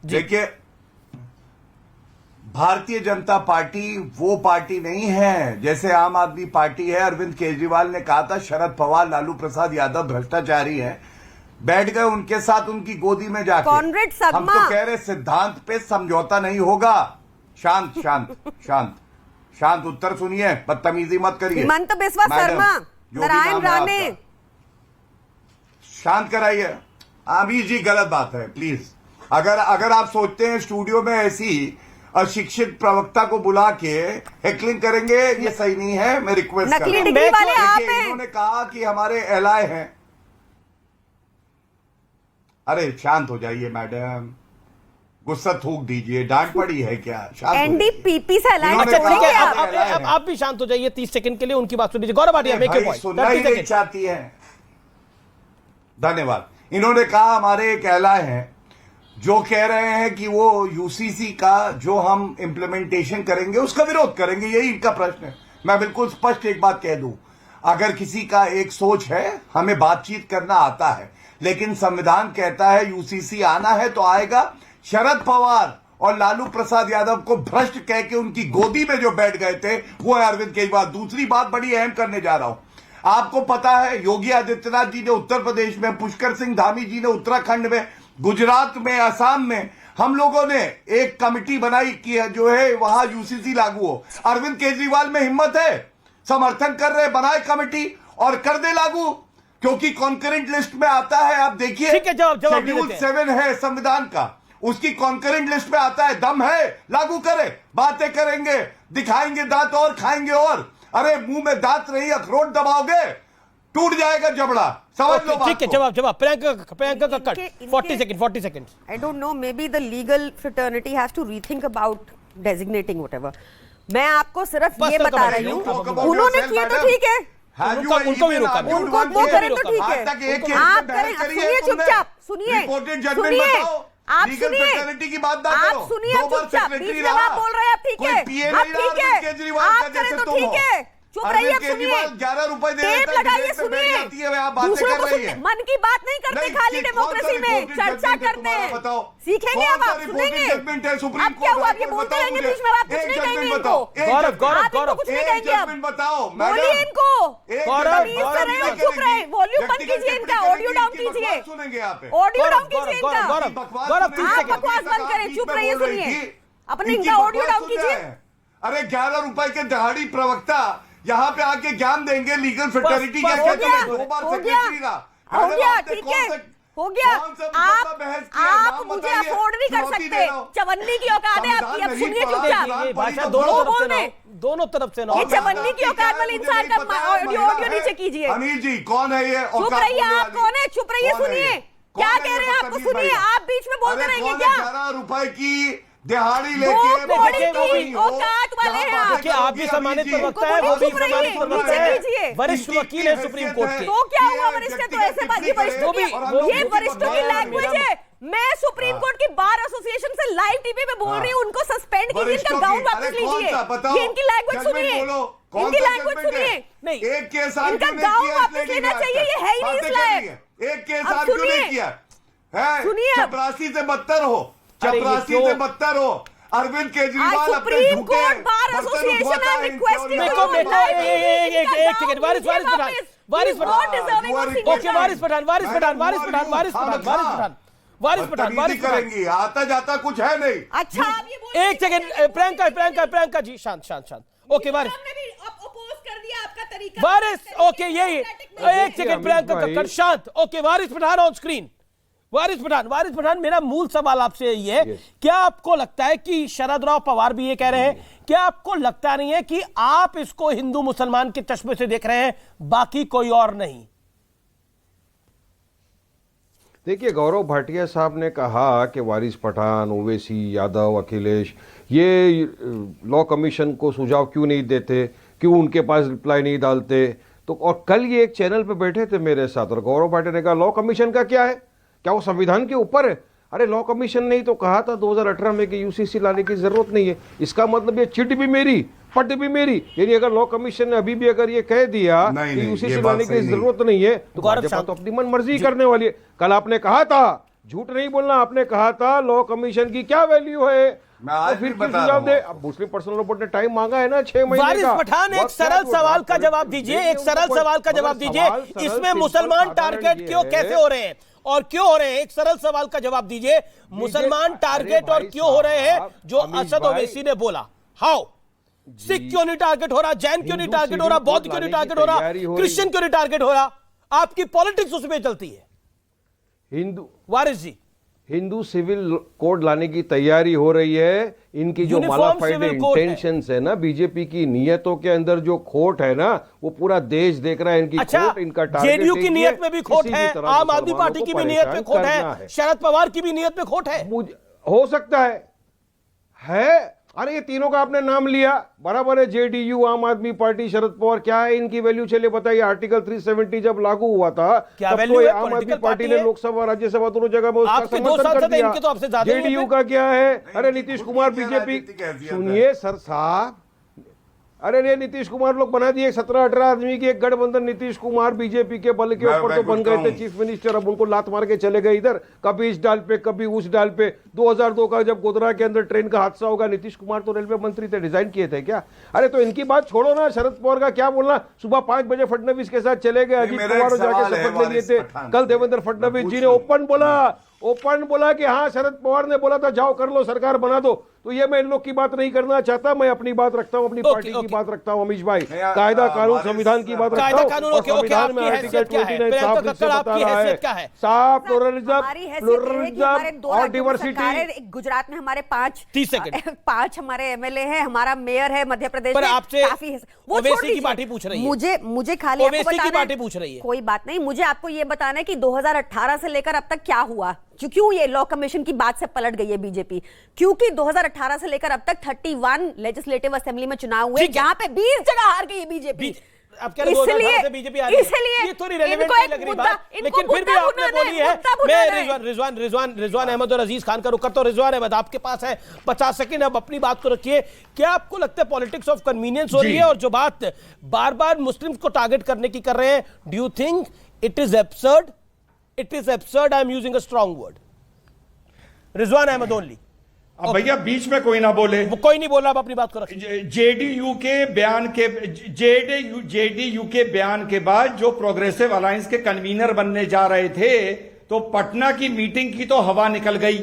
देखिए, भारतीय जनता पार्टी वो पार्टी नहीं है जैसे आम आदमी पार्टी है। अरविंद केजरीवाल ने कहा था शरद पवार लालू प्रसाद यादव भ्रष्टाचारी है, बैठ गए उनके साथ उनकी गोदी में जाके। हम तो कह रहे सिद्धांत पे समझौता नहीं होगा। शांत शांत शांत शांत, उत्तर सुनिए, बदतमीजी मत करिए। हिमंत बिस्वा शर्मा, नारायण राणे, शांत कराइए। अभी जी गलत बात है, प्लीज। अगर आप सोचते हैं स्टूडियो में ऐसी अशिक्षित प्रवक्ता को बुला के हेकलिंग करेंगे, ये सही नहीं है। मैं रिक्वेस्ट कर रहा हूं। इन्होंने कहा कि हमारे एलाय हैं। अरे शांत हो जाइए मैडम, गुस्सा थूक दीजिए, डांट पड़ी है क्या? एनडीपीपी से अलायंस। अच्छा ठीक है, आप भी शांत हो जाइए 30 सेकंड के लिए, उनकी बात सुन लीजिए। Gaurav Bhatia, make your point. सुनना ही नहीं चाहती है। धन्यवाद। इन्होंने कहा हमारे एक एलाय हैं जो कह रहे हैं कि वो यूसीसी का जो हम इंप्लीमेंटेशन करेंगे उसका विरोध करेंगे, यही इनका प्रश्न है। मैं बिल्कुल स्पष्ट एक बात कह दूं, अगर किसी का एक सोच है, हमें बातचीत करना आता है, लेकिन संविधान कहता है यूसीसी आना है तो आएगा। शरद पवार और लालू प्रसाद यादव को भ्रष्ट कह के उनकी गोदी में जो बैठ गए थे वो है अरविंद केजरीवाल। दूसरी बात बड़ी अहम करने जा रहा हूं। आपको पता है योगी आदित्यनाथ जी ने उत्तर प्रदेश में, पुष्कर सिंह धामी जी ने उत्तराखंड में, गुजरात में, असम में, हम लोगों ने एक कमेटी बनाई कि जो है वहां यूसीसी लागू हो। अरविंद केजरीवाल में हिम्मत है, समर्थन कर रहे, बनाए कमेटी और कर दे लागू, क्योंकि कॉन्करेंट लिस्ट में आता है। आप देखिए, शेड्यूल 7 है संविधान का, उसकी कॉन्करेंट लिस्ट में आता है। दम है, लागू करे। बातें करेंगे, दिखाएंगे दांत और खाएंगे और। अरे मुंह में दांत नहीं, अखरोट दबाओगे टूट जाएगा जबड़ा, समझ लो। ठीक है, जवाब प्रियंका का cut 40 second. I don't know, maybe the legal fraternity has to rethink about designating whatever. मैं आपको सिर्फ ये बता रही हूँ, उन्होंने किया तो ठीक है, उनको भी रोका, उनको वो करें तो ठीक है। आप करें, सुनिए चुपचाप, सुनिए, आप सुनिए, की बात आप सुनिए चुपचाप। बीच में आप बोल रहे हैं, आप ठीक है, आप ठीक है, आप करें तो ठीक है, चुप रहिए, आप सुनिए, 11 रुपए टेप लगाइए, सुनिए। दूसरों को मन की बात नहीं करते, खाली डेमोक्रेसी में चर्चा करते हैं। सीखेंगे अब, आप सुनेंगे। अब क्या हुआ, ये बोलते रहेंगे बीच में, आप कुछ नहीं कहेंगे इनको। गौरव कुछ नहीं कहेंगे अब, बताओ, बोलिए इनको। चुप रहे, वॉल्यूम बंद कीजिए इनका, ऑडियो डाउन कीजिए, ऑडियो डाउन कीजिए इनका। आप बकवास बंद करें, चुप रहिए, सुनिए, अपने इनका ऑडियो डाउन कीजिए। अरे 11 रुपए के दहाड़ी प्रवक्ता यहाँ पे आके ज्ञान देंगे लीगल फ्रेटर्निटी क्या कहते हैं। 2 बार सेक्रेटरी का हो गया, ठीक है, हो गया। आप मुझे अफोर्ड नहीं कर सकते, चवन्नी की औकात है आपकी। अब सुनिए चुपचाप, दोनों तरफ से ये चवन्नी की औकात वाले इंसान का ऑडियो नीचे कीजिए। अनिल जी कौन है ये? चुप रहिए, आप कौन है? चुप रहिए, सुनिए क्या कह रहे हैं, आपको सुनिए, आप बीच में बोलते रहेंगे क्या? 11 रुपए की दिहाड़ी लेके औकात वाले हैं आप। आप भी सम्मानित प्रवक्ता है, वो भी सम्मानित प्रवक्ता है, वरिष्ठ वकील है सुप्रीम कोर्ट के। तो क्या हुआ, वरिष्ठ है तो ऐसे बात, ये वरिष्ठों की लैंग्वेज है। मैं सुप्रीम कोर्ट की बार एसोसिएशन से लाइव टीवी पे बोल रही हूँ, उनको सस्पेंड कीजिए, इनका गाउन वापस लीजिए। ये इनकी लैंग्वेज सुनिए, इनकी लैंग्वेज सुनिए। नहीं, एक के साथ इनका गाउन वापस लेना चाहिए, ये है ही नहीं इस लायक। एक के साथ क्यों नहीं किया है? सुनिए, चपरासी से बदतर हो, चपरासी से बदतर हो। Arvind Kejriwal supreme court bar association है रिक्वेस्टिंग एक सेकंड, वारिस पठान करेंगे, आता जाता कुछ है नहीं। अच्छा, एक सेकंड, प्रियंका जी, शांत। ओके, वारिस वारिस, ओके, यही एक सेकंड, प्रियंका कक्कड़ शांत। Okay, Waris Pathan on screen. Waris Pathan, मेरा मूल सवाल आपसे यही है, क्या आपको लगता है कि शरद राव पवार भी ये कह रहे हैं, क्या आपको लगता नहीं है कि आप इसको हिंदू मुसलमान के चश्मे से देख रहे हैं, बाकी कोई और नहीं? देखिए, गौरव भाटिया साहब ने कहा कि वारिस पठान, ओवैसी, यादव, अखिलेश ये लॉ कमीशन को सुझाव क्यों नहीं देते, क्यों उनके पास रिप्लाई नहीं डालते। तो और कल ये एक चैनल पे बैठे थे मेरे साथ और गौरव भाटिया ने कहा लॉ कमीशन का क्या है, क्या वो संविधान के ऊपर है? अरे लॉ कमीशन ने ही तो कहा था 2018 में कि यूसीसी लाने की जरूरत नहीं है। इसका मतलब ये चिट भी मेरी, पट भी मेरी। यानी अगर लॉ कमीशन ने अभी भी अगर ये कह दिया कि यूसीसी लाने की जरूरत नहीं है तो भाजपा तो अपनी मन मर्जी करने वाली है। कल आपने कहा था झूठ नहीं बोलना। आपने कहा था लॉ कमीशन की क्या वैल्यू है, मैं आज तो फिर भी क्यों बता सुझाव रहा दे? हूं अब मुस्लिम पर्सनल लॉ बोर्ड ने टाइम मांगा है ना 6 महीने वारिस का। पठान, एक सरल सवाल का जवाब दीजिए, एक सरल सवाल का जवाब दीजिए, इसमें मुसलमान टारगेट क्यों कैसे हो रहे हैं और क्यों हो रहे हैं? एक सरल सवाल का जवाब दीजिए, मुसलमान टारगेट और क्यों हो रहे हैं जो असद ओवैसी ने बोला? हाउ? सिख क्यों नहीं टारगेट हो रहा, जैन क्यों नहीं टारगेट हो रहा, बौद्ध क्यों नहीं टारगेट हो रहा, क्रिश्चियन क्यों नहीं टारगेट हो रहा? आपकी पॉलिटिक्स उसमें चलती है। हिंदू वारिस जी, हिंदू सिविल कोड लाने की तैयारी हो रही है। इनकी जो यूनिफॉर्म मालाफाइड सिविल कोड है। इंटेंशंस है ना, बीजेपी की नियतों के अंदर जो खोट है ना, वो पूरा देश देख रहा है। इनकी अच्छा, खोट, इनका टारगेट जेडीयू की नियत में भी खोट है, आम आदमी मुसलमानों पार्टी को की भी नियत में परेशान खोट करना है, शरद पवार की भी नियत में खोट है। हो सकता है। अरे ये तीनों का आपने नाम लिया, बराबर है। जेडीयू, आम आदमी पार्टी, शरद पवार, क्या है इनकी वैल्यू? चलिए बताइए। आर्टिकल 370 जब लागू हुआ था क्या तब वैल्यू तो है? आम आदमी पॉलिटिकल पार्टी पार्टी ने है। लोकसभा राज्यसभा दोनों जगह में उसका आपके दो समर्थन कर सांसद हैं, दिया। इनके तो आपसे ज्यादा ही जेडीयू हैं। का क्या है? अरे नीतीश कुमार राजनीति बीजेपी, की हैसियत है। सुनिए सर साहब, अरे ये नीतीश कुमार लोग बना दिए 17-18 आदमी की एक गठबंधन। नीतीश कुमार बीजेपी के बल के ऊपर तो बन गए थे चीफ मिनिस्टर, अब उनको लात मार के चले गए इधर, कभी इस डाल पे कभी उस डाल पे। 2002 का जब गोधरा के अंदर ट्रेन का हादसा होगा, नीतीश कुमार तो रेलवे मंत्री थे, रिजाइन किए थे क्या? अरे तो इनकी बात छोड़ो ना, शरद पवार का क्या बोलना। सुबह 5 बजे फडणवीस के साथ चले गए, अजीत मेरा पवार एक जाके सवाल है शपथ ले लिए वारिस थे। पठान कल से। देवेंद्र फडणवीस मैं जी ने पूछ ओपन बोला कि हाँ, शरद पवार ने बोला था जाओ कर लो, सरकार बना दो। तो ये मैं इन लोग की बात नहीं करना चाहता, मैं अपनी बात रखता हूँ, अपनी पार्टी की बात रखता हूँ। अमीश भाई, कायदा कानून संविधान की बात रखता कायदा हूँ। कानून, और ओके, संविधान में आपकी आर्टिकल हैसियत क्या है? 29 प्रियंका साफ कक्कड़, बता आपकी रहा हैसियत क्या है? साफ हमारी हैसियत ये है कि हमारे दो राज्यों में डाइवर्सिटी। सरकार है, एक गुजरात में हमारे 30 सेकंड। 5 हमारे एमएलए हैं, हमारा मेयर है मध्य प्रदेश पर में, आपसे काफी है। वो ओवैसी छोड़ की दीजिए। पार्टी पूछ रही है। मुझे खाली आपको ओवैसी की बताना है- पार्टी पूछ रही है। कोई बात नहीं, मुझे आपको ये बताना है कि 2018 से लेकर अब तक क्या हुआ, क्यों ये लॉ कमीशन की बात से पलट गई है बीजेपी। क्योंकि 2018 से लेकर अब तक 31 लेजिस्लेटिव असेंबली में चुनाव हुए, ठीक है। जहां पे 20 जगह हार गई है बीजेपी। अब क्या 2018 से बीजेपी आ रही है? ये थोड़ी रेलेवेंट नहीं लग रही बात, लेकिन फिर भी आपने बोली है। मैं रिजवान अहमद और अजीज खान का रुख करता हूं। रिजवान अहमद, आपके पास है 50 सेकंड, अब अपनी बात को रखिए। क्या आपको लगता है पॉलिटिक्स ऑफ कन्वीनियंस हो रही है? और जो बात बार बार मुस्लिम्स को टारगेट करने की कर रहे हैं, do you think it is absurd? It is absurd, I am using a strong word. Rizwan Ahmed only. अब भैया बीच में कोई ना बोले। वो कोई नहीं बोल रहा, आप अपनी बात को रखिए। जेडीयू के बयान के बाद जो प्रोग्रेसिव अलायंस के कन्वीनर बनने जा रहे थे, तो पटना की मीटिंग की तो हवा निकल गई।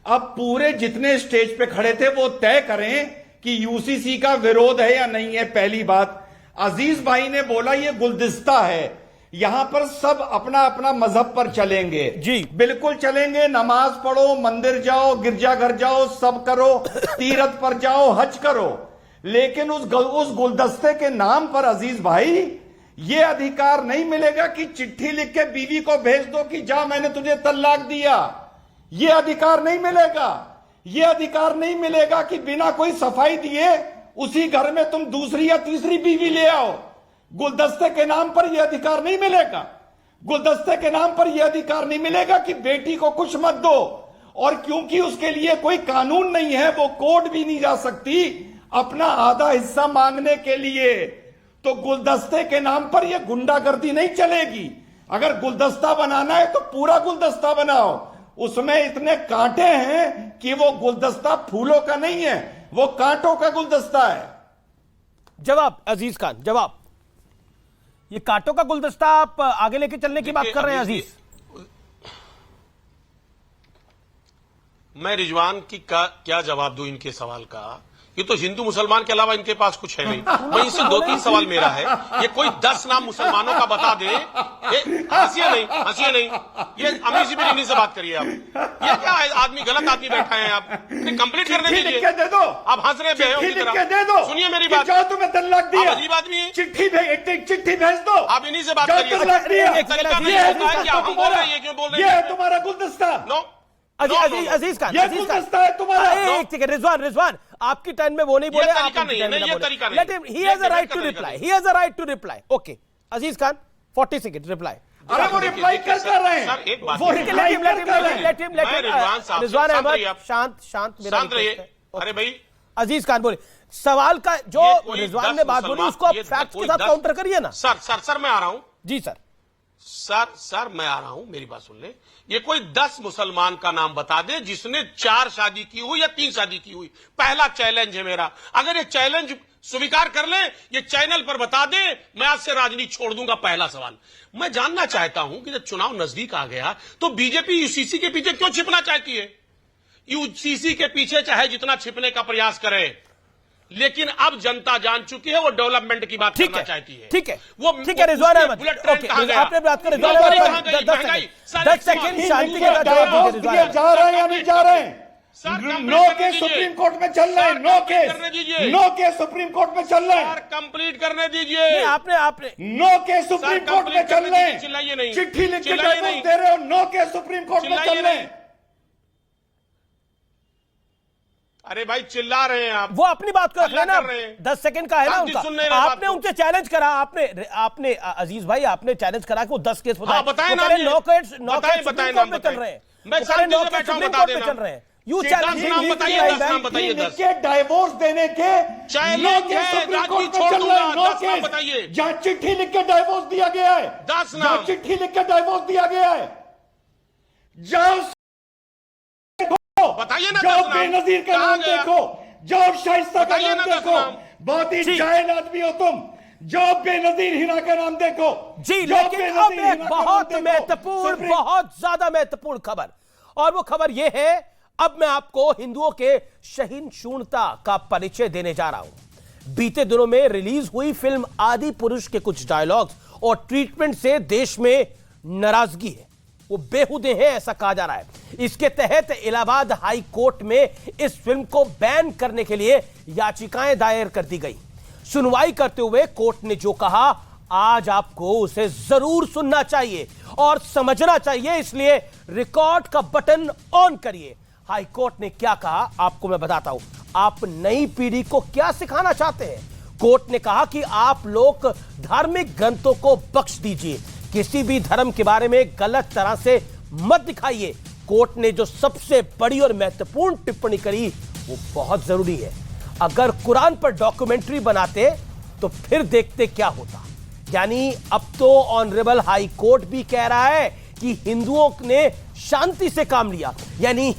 अब पूरे जितने स्टेज पे खड़े थे वो तय करें कि यूसीसी का विरोध है या नहीं है। पहली बात, अजीज भाई ने बोला ये गुलदस्ता है, यहां पर सब अपना अपना मजहब पर चलेंगे। जी बिल्कुल चलेंगे, नमाज पढ़ो, मंदिर जाओ, गिरजाघर जाओ, सब करो, तीरथ पर जाओ, हज करो। लेकिन उस गुलदस्ते के नाम पर अजीज भाई ये अधिकार नहीं मिलेगा कि चिट्ठी लिख के बीवी को भेज दो कि जा मैंने तुझे तलाक दिया। ये अधिकार नहीं मिलेगा। ये अधिकार नहीं मिलेगा कि बिना कोई सफाई दिए उसी घर में तुम दूसरी या तीसरी बीवी ले आओ। गुलदस्ते के नाम पर यह अधिकार नहीं मिलेगा। गुलदस्ते के नाम पर यह अधिकार नहीं मिलेगा कि बेटी को कुछ मत दो। और क्योंकि उसके लिए कोई कानून नहीं है, वो कोर्ट भी नहीं जा सकती अपना आधा हिस्सा मांगने के लिए, तो गुलदस्ते के नाम पर यह गुंडागर्दी नहीं चलेगी। अगर गुलदस्ता बनाना है तो पूरा गुलदस्ता बनाओ। उसमें इतने कांटे हैं कि वो गुलदस्ता फूलों का नहीं है, वो कांटों का गुलदस्ता है। जवाब अजीज खान, जवाब। ये कांटों का गुलदस्ता आप आगे लेके चलने की बात कर रहे हैं अजीज? मैं रिजवान की क्या जवाब दूं इनके सवाल का? ये तो हिंदू मुसलमान के अलावा इनके पास कुछ है नहीं। मैं इनसे 2-3 सवाल मेरा है, ये कोई 10 नाम मुसलमानों का बता दे। हंसिए नहीं, ये अमीर जी इन्हीं से बात करिए आप। ये क्या है, आदमी गलत आदमी बैठा है, आप कंप्लीट करने दीजिए। दे दो, आप हंस रहे बेहोश की तरह। दे दो, सुनिए मेरी बात। जाओ तुम्हें तलाक दिया, आप अजीब आदमी हैं। चिट्ठी भेज दो। आप इन्हीं से बात करिए। तलाक दिया, एक तरीका नहीं होता है कि आप हम बोल रहे हैं, ये क्यों बोल रहे ये है हैं? तुम्हारा गुलदस्ता। नो, अजीज खान, ये गुलदस्ता है तुम्हारा। एक सेकंड, रिजवान आपकी टर्न में वो नहीं बोले, आप तरीका नहीं है, ये तरीका नहीं। Let him, he has a right to reply, he has a right to reply. Okay Aziz Khan, 40 second reply. अरे वो रिप्लाई कर रहे हैं। सर, एक बात वो है। रिप्लाई कर रहे हैं। लेट हिम रिजवान अहमद, शांत मेरा शांत रहिए। request है। अरे भाई, अजीज खान बोले, सवाल का जो ये कोई रिजवान 10 ने बात बोली मुसलमान- उसको आप ये फैक्ट के कोई साथ 10 काउंटर करिए ना। सर मैं आ रहा हूं। जी सर। सर मैं आ रहा हूं, मेरी बात सुन ले। ये कोई 10 मुसलमान का नाम बता दे जिसने 4 शादी की हुई या 3 शादी की हुई। पहला चैलेंज है मेरा, अगर ये चैलेंज स्वीकार कर ले, ये चैनल पर बता दे, मैं आज से राजनीति छोड़ दूंगा। पहला सवाल मैं जानना चाहता हूं कि जब चुनाव नजदीक आ गया तो बीजेपी यूसीसी के पीछे क्यों छिपना चाहती है? यूसीसी के पीछे चाहे जितना छिपने का प्रयास करे, लेकिन अब जनता जान चुकी है वो डेवलपमेंट की बात करना चाहती है। ठीक है, वो ठीक है रिजवान अहमद, बुलेट ट्रेन कहां गया? आपने बात कर रिजवान अहमद, 10 सेकंड शांति के साथ जवाब दीजिए रिजवान अहमद। जा रहे हैं या नहीं जा रहे हैं? Sir, no case supreme court में चल रहे हैं, नो केस सुप्रीम कोर्ट में चल रहे हैं, कंप्लीट करने दीजिए। नहीं, आपने नो केस सुप्रीम कोर्ट में चल रहे हैं, चिल्लाइए नहीं, चिट्ठी लिख के चिल्लाइए डायवोर्स नहीं। दे रहे हो, नो केस सुप्रीम कोर्ट में चिल्लाइए चल रहे नहीं। हैं। अरे भाई चिल्ला रहे हैं आप, वो अपनी बात को रख लेना, कर रहे हैं। 10 सेकंड का है ना शांति उनका। सुन नहीं रहे आपने बात को। उनसे चैलेंज करा, आपने अजीज भाई आपने चैलेंज करा कि वो 10 केस हाँ, बताएं ना ये। 9 केस बताएं, सुप्रीम नाम कोर्ट में चल बताएं। रहे हैं। मैं वो कह रहे हैं, शांति 9 से केस बैठा हूं, सुप्रीम बता कोर्ट में देना। चल रहे हैं। यू दस चैलेंज नाम बताइए, 10 नाम बताइए, 10। के डाइवोर्स देने के चैलेंज नो केस है, सुप्रीम राजनीति कोर्ट में छोड़ चल रहे हैं, दूंगा, नो 10 नाम केस। बताइए। जहां चिट्ठी लिख के डाइवोर्स दिया गया है, 10 जहां नाम। चिट्ठी लिख के डाइवोर्स दिया गया है, जाओ बताइए ना, जाओ 10 नाम। बेनजीर का कहां नाम गया? देखो, जाओ शाइस्ता का बताइए नाम ना 10 देखो, नाम। बहुत ही जी। जाहिल आदमी हो तुम। जाओ बेनजीर हिना का नाम देखो जी, जाओ लेकिन बेनजीर अब हिना एक का बहुत नाम देखो। महत्वपूर्ण, सुप्रीम- बहुत ज्यादा महत्वपूर्ण खबर, और वो खबर ये है, अब मैं आपको हिंदुओं के सहिष्णुता का परिचय देने जा रहा हूं। बीते दिनों में रिलीज हुई फिल्म आदि पुरुष के कुछ डायलॉग्स और ट्रीटमेंट से देश में नाराजगी है, वो बेहुदे हैं ऐसा कहा जा रहा है। इसके तहत इलाहाबाद हाई कोर्ट में इस फिल्म को बैन करने के लिए याचिकाएं दायर कर दी गई। सुनवाई करते हुए कोर्ट ने जो कहा, आज आपको उसे जरूर सुनना चाहिए और समझना चाहिए, इसलिए रिकॉर्ड का बटन ऑन करिए। हाई कोर्ट ने क्या कहा आपको मैं बताता हूं। आप नई पीढ़ी को क्या सिखाना चाहते हैं? कोर्ट ने कहा कि आप लोग धार्मिक ग्रंथों को बख्श दीजिए, किसी भी धर्म के बारे में गलत तरह से मत दिखाइए। कोर्ट ने जो सबसे बड़ी और महत्वपूर्ण टिप्पणी करी वो बहुत जरूरी है। अगर कुरान पर डॉक्यूमेंट्री बनाते तो फिर देखते क्या होता। यानी अब तो ऑनरेबल हाई कोर्ट भी कह रहा है कि हिंदुओं ने शांति से काम लिया, यानी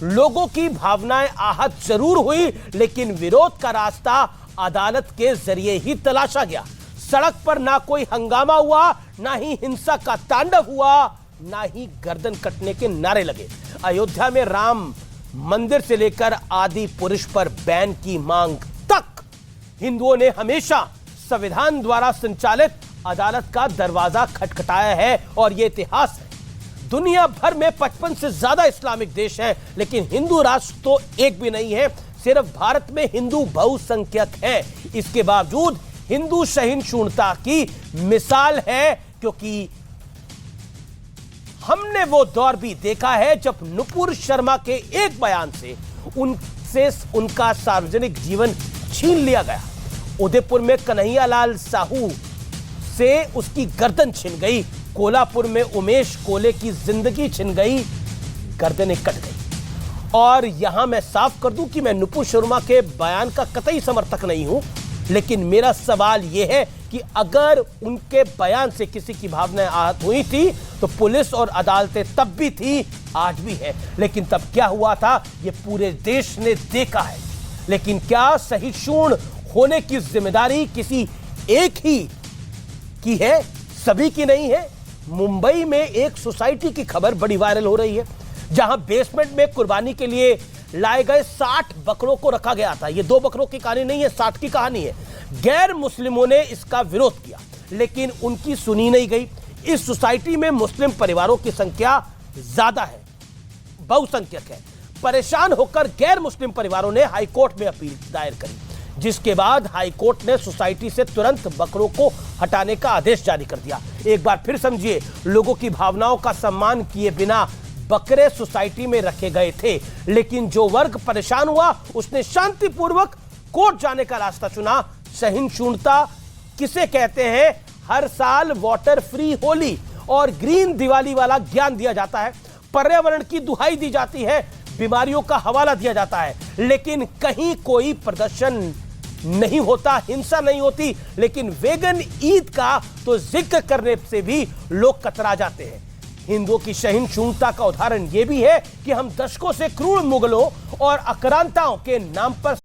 लोगों की भावनाएं आहत जरूर हुई, लेकिन विरोध का रास्ता अदालत के जरिए ही तलाशा गया। सड़क पर ना कोई हंगामा हुआ, ना ही हिंसा का तांडव हुआ, ना ही गर्दन कटने के नारे लगे। अयोध्या में राम मंदिर से लेकर आदि पुरुष पर बैन की मांग तक हिंदुओं ने हमेशा संविधान द्वारा संचालित अदालत का दरवाजा खटखटाया है, और यह इतिहास है। दुनिया भर में 55 से ज्यादा इस्लामिक देश हैं, लेकिन हिंदू राष्ट्र तो एक भी नहीं है। सिर्फ भारत में हिंदू बहुसंख्यक है। इसके बावजूद हिंदू सहिष्णुता की मिसाल है, क्योंकि हमने वो दौर भी देखा है जब नुपुर शर्मा के एक बयान से उनका सार्वजनिक जीवन छीन लिया गया। उदयपुर में कन्हैयालाल साहू से उसकी गर्दन छिन गई, कोल्हापुर में उमेश कोले की जिंदगी छिन गई, गर्दनें कट गई। और यहां मैं साफ कर दूं कि मैं नुपुर शर्मा के बयान का कतई समर्थक नहीं हूं, लेकिन मेरा सवाल यह है कि अगर उनके बयान से किसी की भावनाएं आहत हुई थी तो पुलिस और अदालतें तब भी थी, आज भी है। लेकिन तब क्या हुआ था ये पूरे देश ने देखा है। लेकिन क्या सहिष्णु होने की जिम्मेदारी किसी एक ही की है, सभी की नहीं है? मुंबई में एक सोसाइटी की खबर बड़ी वायरल हो रही है, जहां बेसमेंट में कुर्बानी के लिए लाए गए 60 बकरों को रखा गया था। ये 2 बकरों की कहानी नहीं है, 60 की कहानी है। गैर मुस्लिमों ने इसका विरोध किया, लेकिन उनकी सुनी नहीं गई। इस सोसाइटी में मुस्लिम परिवारों की संख्या ज्यादा है, बहुसंख्यक है। परेशान होकर गैर मुस्लिम परिवारों ने हाईकोर्ट में अपील दायर करी, जिसके बाद हाईकोर्ट ने सोसाइटी से तुरंत बकरों को हटाने का आदेश जारी कर दिया। एक बार फिर समझिए, लोगों की भावनाओं का सम्मान किए बिना बकरे सोसाइटी में रखे गए थे, लेकिन जो वर्ग परेशान हुआ उसने शांतिपूर्वक कोर्ट जाने का रास्ता चुना। सहिष्णुता किसे कहते हैं? हर साल वाटर फ्री होली और ग्रीन दिवाली वाला ज्ञान दिया जाता है, पर्यावरण की दुहाई दी जाती है, बीमारियों का हवाला दिया जाता है, लेकिन कहीं कोई प्रदर्शन नहीं होता, हिंसा नहीं होती, लेकिन वेगन ईद का तो जिक्र करने से भी लोग कतरा जाते हैं। हिंदुओं की सहिष्णुता का उदाहरण यह भी है कि हम दशकों से क्रूर मुगलों और आक्रांताओं के नाम पर